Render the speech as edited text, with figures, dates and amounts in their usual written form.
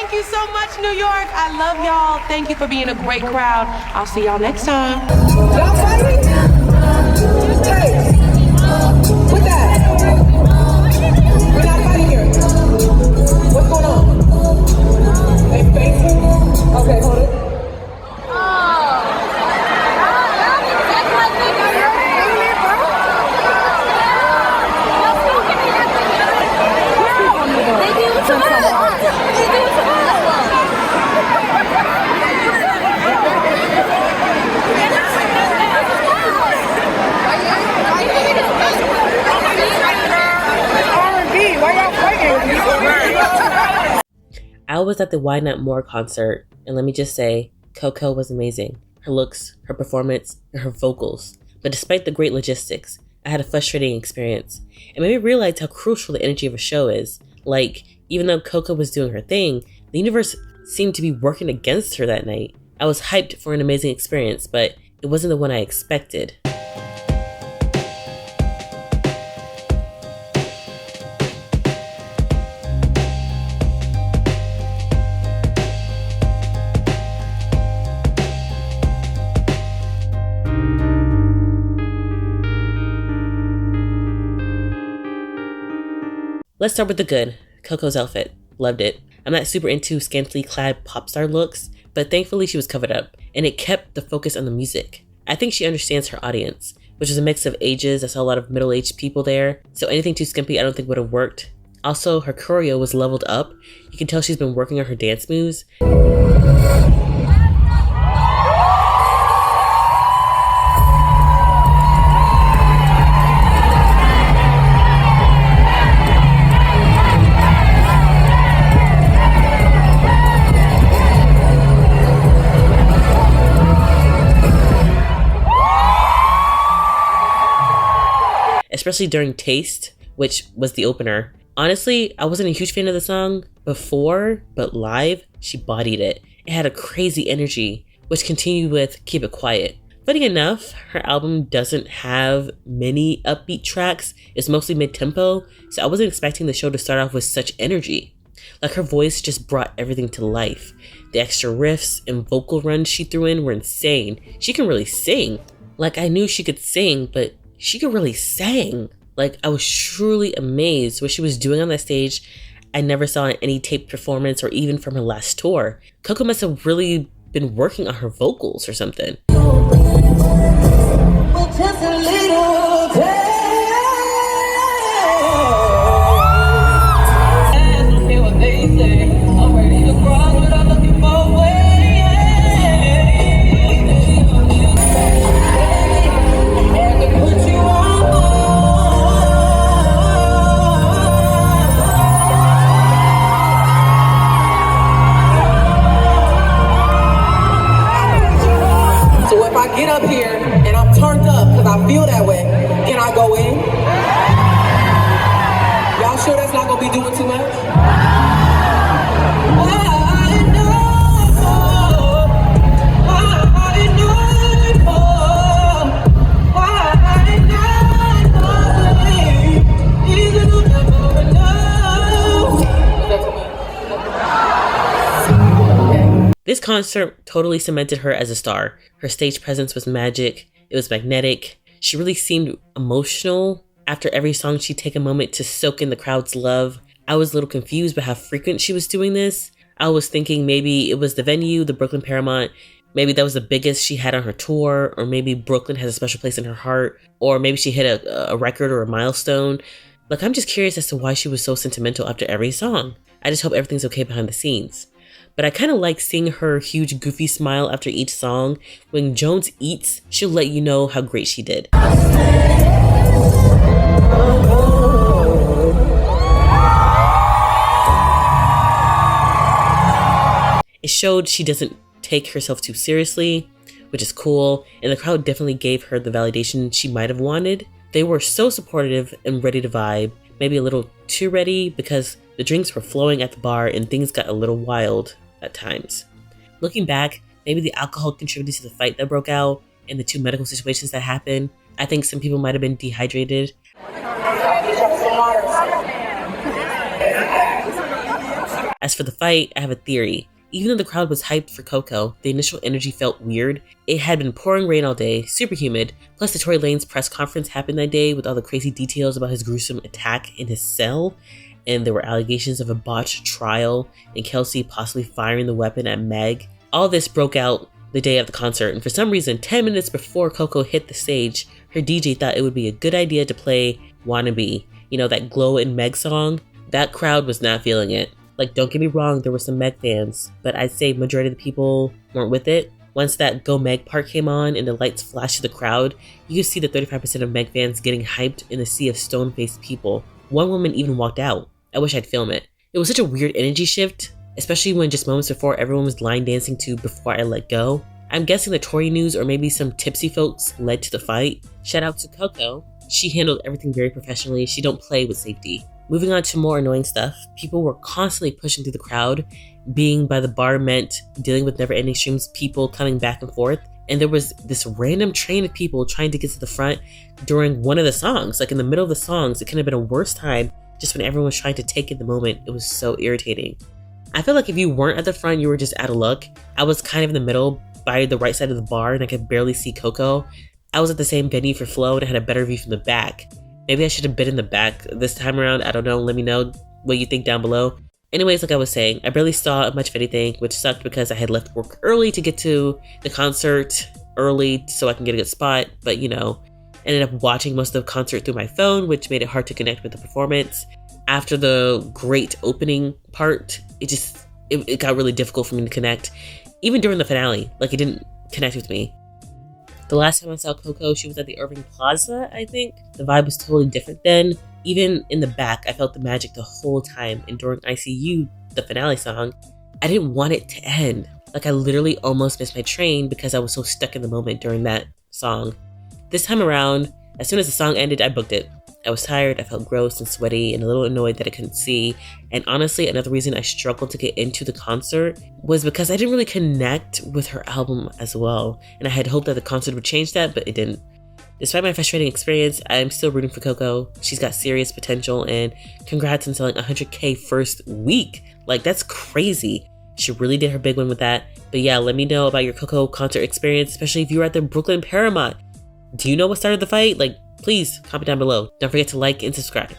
Thank you so much, New York. I love y'all. Thank you for being a great crowd. I'll see y'all next time. Y'all fighting? Hey, with that. We're not fighting here. What's going on? They facing? Okay, hold it. I was at the Why Not More concert, and let me just say, Coco was amazing. Her looks, her performance, and her vocals. But despite the great logistics, I had a frustrating experience. It made me realize how crucial the energy of a show is. Like, even though Coco was doing her thing, the universe seemed to be working against her that night. I was hyped for an amazing experience, but it wasn't the one I expected. Let's start with the good. Coco's outfit. Loved it. I'm not super into scantily clad pop star looks, but thankfully she was covered up, and it kept the focus on the music. I think she understands her audience, which is a mix of ages. I saw a lot of middle-aged people there, so anything too skimpy I don't think would have worked. Also, her choreo was leveled up. You can tell she's been working on her dance moves. Especially during Taste, which was the opener. Honestly, I wasn't a huge fan of the song before, but live, she bodied it. It had a crazy energy, which continued with Keep It Quiet. Funny enough, her album doesn't have many upbeat tracks. It's mostly mid-tempo, so I wasn't expecting the show to start off with such energy. Like, her voice just brought everything to life. The extra riffs and vocal runs she threw in were insane. She can really sing. Like, I knew she could sing, but she could really sing. Like, I was truly amazed what she was doing on that stage. I never saw in any taped performance or even from her last tour. Coco must have really been working on her vocals or something. Just a little day. I don't care what they say. I'm ready to cross, but I'm looking for a way. Put you on. So if I get up here and I'm turned up because I feel that way, can I go in? Y'all sure that's not gonna be doing too much? This concert totally cemented her as a star. Her stage presence was magic. It was magnetic. She really seemed emotional. After every song, she'd take a moment to soak in the crowd's love. I was a little confused by how frequent she was doing this. I was thinking maybe it was the venue, the Brooklyn Paramount. Maybe that was the biggest she had on her tour, or maybe Brooklyn has a special place in her heart, or maybe she hit a record or a milestone. Like, I'm just curious as to why she was so sentimental after every song. I just hope everything's okay behind the scenes. But I kind of like seeing her huge goofy smile after each song. When Jones eats, she'll let you know how great she did. It showed she doesn't take herself too seriously, which is cool, and the crowd definitely gave her the validation she might have wanted. They were so supportive and ready to vibe, maybe a little too ready because the drinks were flowing at the bar and things got a little wild at times. Looking back, maybe the alcohol contributed to the fight that broke out and the two medical situations that happened. I think some people might have been dehydrated. I As for the fight, I have a theory. Even though the crowd was hyped for Coco, the initial energy felt weird. It had been pouring rain all day, super humid, plus the Tory Lanez press conference happened that day with all the crazy details about his gruesome attack in his cell, and there were allegations of a botched trial and Kelsey possibly firing the weapon at Meg. All this broke out the day of the concert, and for some reason, 10 minutes before Coco hit the stage, her DJ thought it would be a good idea to play Wannabe, that Glow and Meg song. That crowd was not feeling it. Like, don't get me wrong, there were some Meg fans, but I'd say majority of the people weren't with it. Once that Go Meg part came on and the lights flashed to the crowd, you could see the 35% of Meg fans getting hyped in a sea of stone-faced people. One woman even walked out. I wish I'd film it. It was such a weird energy shift, especially when just moments before everyone was line dancing to Before I Let Go. I'm guessing the Tory news or maybe some tipsy folks led to the fight. Shout out to Coco. She handled everything very professionally. She don't play with safety. Moving on to more annoying stuff, people were constantly pushing through the crowd. Being by the bar meant dealing with never-ending streams of people coming back and forth. And there was this random train of people trying to get to the front during one of the songs. Like in the middle of the songs, it could have been a worse time just when everyone was trying to take in the moment. It was so irritating. I feel like if you weren't at the front, you were just out of luck. I was kind of in the middle by the right side of the bar and I could barely see Coco. I was at the same venue for Flow and I had a better view from the back. Maybe I should have been in the back this time around. I don't know. Let me know what you think down below. Anyways, like I was saying, I barely saw much of anything, which sucked because I had left work early to get to the concert early so I can get a good spot. But, ended up watching most of the concert through my phone, which made it hard to connect with the performance. After the great opening part, it got really difficult for me to connect. Even during the finale, it didn't connect with me. The last time I saw Coco, she was at the Irving Plaza, I think. The vibe was totally different then. Even in the back, I felt the magic the whole time. And during ICU, the finale song, I didn't want it to end. I literally almost missed my train because I was so stuck in the moment during that song. This time around, as soon as the song ended, I booked it. I was tired, I felt gross and sweaty and a little annoyed that I couldn't see. And honestly, another reason I struggled to get into the concert was because I didn't really connect with her album as well. And I had hoped that the concert would change that, but it didn't. Despite my frustrating experience, I'm still rooting for Coco. She's got serious potential and congrats on selling 100K first week. That's crazy. She really did her big one with that. But yeah, let me know about your Coco concert experience, especially if you were at the Brooklyn Paramount. Do you know what started the fight? Please comment down below. Don't forget to like and subscribe.